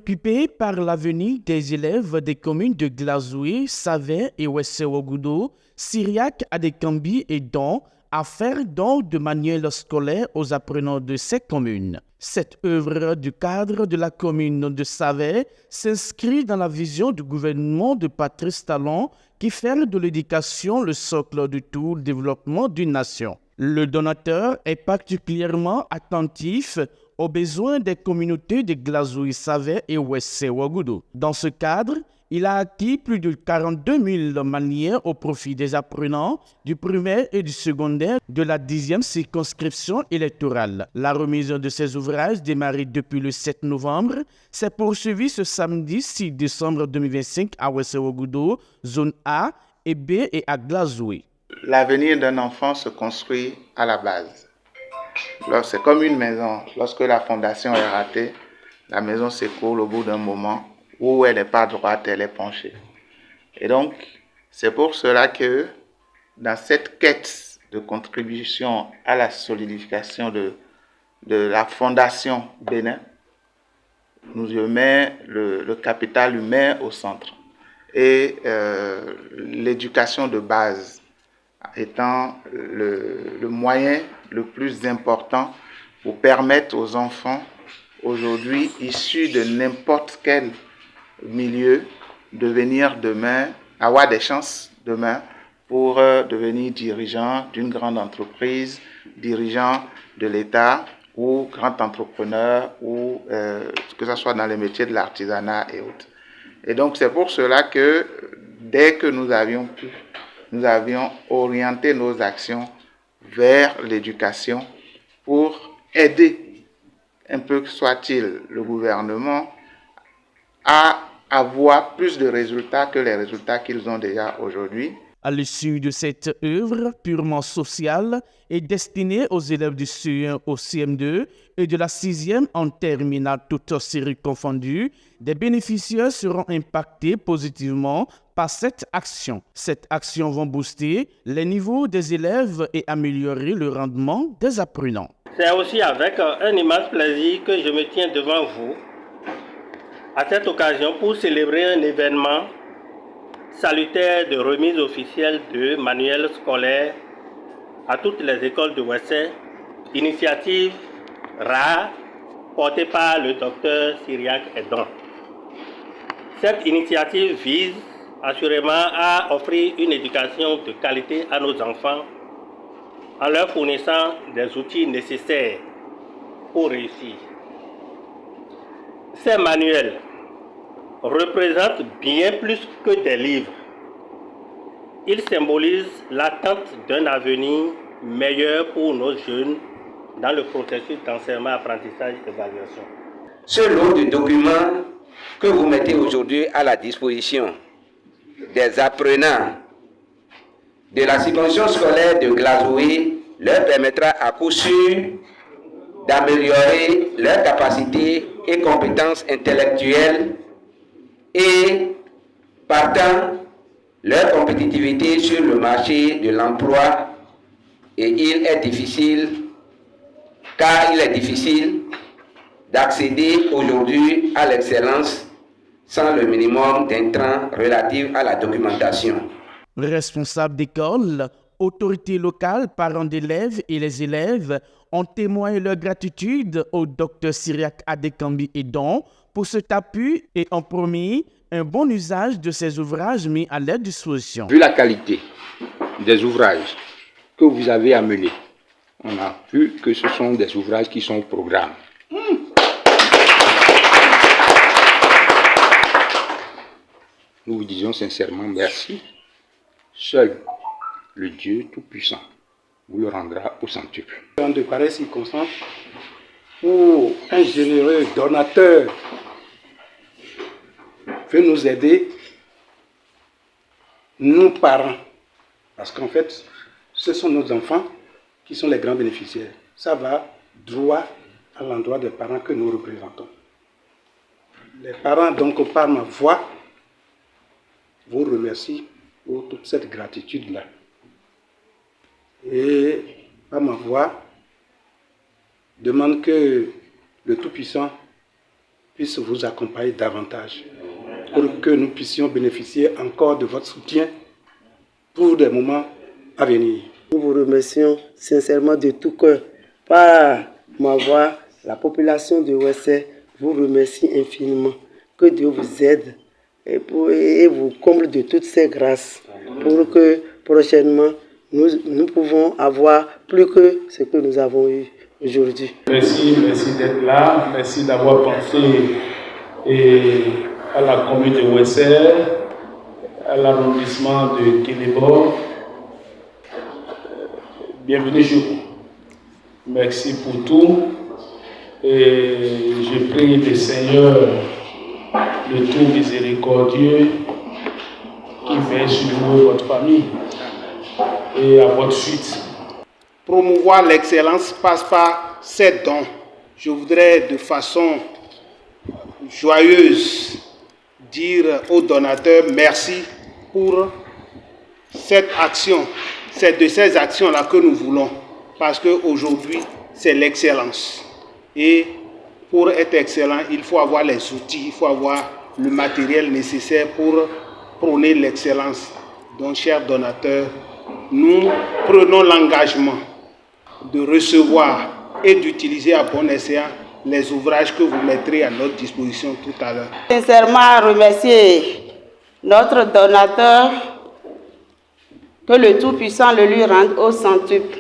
Préoccupé par l'avenir des élèves des communes de Glazoué, Savin et Wessewogudo, Syriac, Adekambi et Don à faire don de manuels scolaires aux apprenants de ces communes. Cette œuvre du cadre de la commune de Savin s'inscrit dans la vision du gouvernement de Patrice Talon qui fait de l'éducation le socle de tout le développement d'une nation. Le donateur est particulièrement attentif aux besoins des communautés de Glazoué, Savin et Wessewogudo. Dans ce cadre, il a acquis plus de 42 000 manuels au profit des apprenants du primaire et du secondaire de la 10e circonscription électorale. La remise de ces ouvrages, démarrée depuis le 7 novembre, s'est poursuivie ce samedi 6 décembre 2025 à Wessewogudo, zone A et B et à Glazoué. L'avenir d'un enfant se construit à la base. C'est comme une maison. Lorsque la fondation est ratée, la maison s'écroule au bout d'un moment. Où elle n'est pas droite, elle est penchée. Et donc, c'est pour cela que dans cette quête de contribution à la solidification de la fondation Bénin, nous mettons le capital humain au centre. Et l'éducation de base étant le moyen le plus important pour permettre aux enfants aujourd'hui issus de n'importe quel milieu de venir demain, avoir des chances demain pour devenir dirigeant d'une grande entreprise, dirigeant de l'État ou grand entrepreneur ou que ce soit dans les métiers de l'artisanat et autres. Et donc c'est pour cela que dès que nous avions orienté nos actions vers l'éducation pour aider un peu que soit-il le gouvernement à avoir plus de résultats que les résultats qu'ils ont déjà aujourd'hui. À l'issue de cette œuvre purement sociale et destinée aux élèves du CE1 au CM2 et de la 6e en terminale toutes séries confondues, des bénéficiaires seront impactés positivement par cette action. Cette action va booster les niveaux des élèves et améliorer le rendement des apprenants. C'est aussi avec un immense plaisir que je me tiens devant vous à cette occasion pour célébrer un événement salutaire de remise officielle de manuels scolaires à toutes les écoles de Wessé, initiative rare portée par le docteur Syriac Edon. Cette initiative vise assurément à offrir une éducation de qualité à nos enfants en leur fournissant des outils nécessaires pour réussir. Ces manuels représentent bien plus que des livres. Ils symbolisent l'attente d'un avenir meilleur pour nos jeunes dans le processus d'enseignement, apprentissage et évaluation. Ce lot de documents que vous mettez aujourd'hui à la disposition des apprenants de la circonscription scolaire de Glazoué leur permettra à coup sûr d'améliorer leurs capacités et compétences intellectuelles et partant leur compétitivité sur le marché de l'emploi. Et il est difficile d'accéder aujourd'hui à l'excellence sans le minimum d'intrants relatifs à la documentation. Responsables d'école, autorités locales, parents d'élèves et les élèves ont témoigné leur gratitude au Dr Syriac Adekambi et Don pour cet appui et ont promis un bon usage de ces ouvrages mis à leur disposition. Vu la qualité des ouvrages que vous avez amenés, on a vu que ce sont des ouvrages qui sont au programme. Nous vous disons sincèrement merci. Seul le Dieu Tout-Puissant vous le rendra au centuple. Dans de pareilles circonstances, où un généreux donateur veut nous aider, nous parents, parce qu'en fait, ce sont nos enfants qui sont les grands bénéficiaires. Ça va droit à l'endroit des parents que nous représentons. Les parents, donc, par ma voix, vous remercient pour toute cette gratitude-là. Et par ma voix, demande que le Tout-Puissant puisse vous accompagner davantage pour que nous puissions bénéficier encore de votre soutien pour des moments à venir. Nous vous remercions sincèrement de tout cœur. Par ma voix, la population de Ouessé vous remercie infiniment. Que Dieu vous aide et vous comble de toutes ses grâces pour que prochainement nous pouvons avoir plus que ce que nous avons eu aujourd'hui. Merci d'être là. Merci d'avoir pensé à la commune de Ouessé, à l'arrondissement de Kélébo. Bienvenue chez vous. Merci pour tout. Et je prie le Seigneur, le tout miséricordieux, qui veille sur vous et votre famille et à votre suite. Promouvoir l'excellence passe par ces dons. Je voudrais de façon joyeuse dire aux donateurs merci pour cette action. C'est de ces actions-là que nous voulons, parce qu'aujourd'hui, c'est l'excellence. Et pour être excellent, il faut avoir les outils, il faut avoir le matériel nécessaire pour prôner l'excellence. Donc, chers donateurs, nous prenons l'engagement de recevoir et d'utiliser à bon escient les ouvrages que vous mettrez à notre disposition tout à l'heure. Sincèrement remercier notre donateur, que le Tout-Puissant le lui rende au centuple.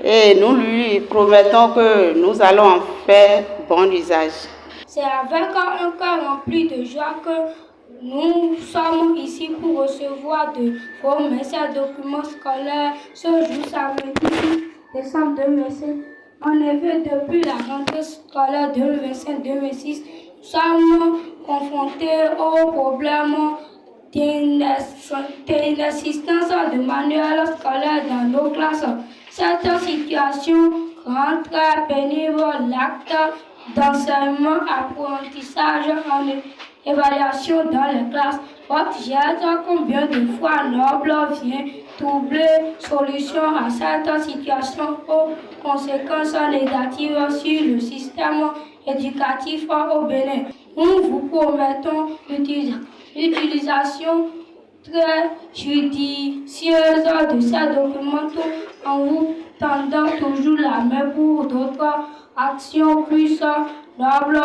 Et nous lui promettons que nous allons en faire bon usage. C'est avec un cœur rempli de joie que nous sommes ici pour recevoir de vos messages documents scolaires ce jour samedi décembre 2025. En effet, depuis la rentrée scolaire 2025-2026, nous sommes confrontés aux problèmes d'inexistence de manuels scolaires dans nos classes. Cette situation rend très pénible l'acte d'enseignement-apprentissage en évaluation dans les classes. Votre geste, combien de fois noble, vient troubler solution à cette situation aux conséquences négatives sur le système éducatif au Bénin. Nous vous promettons l'utilisation très judicieuse de ces documents en vous tendant toujours la main pour d'autres actions plus nobles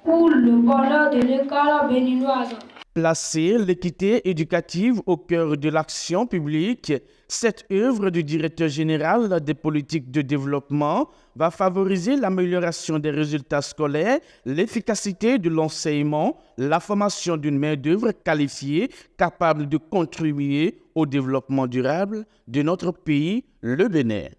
pour le bonheur de l'école béninoise. Placer l'équité éducative au cœur de l'action publique, cette œuvre du directeur général des politiques de développement va favoriser l'amélioration des résultats scolaires, l'efficacité de l'enseignement, la formation d'une main-d'œuvre qualifiée capable de contribuer au développement durable de notre pays, le Bénin.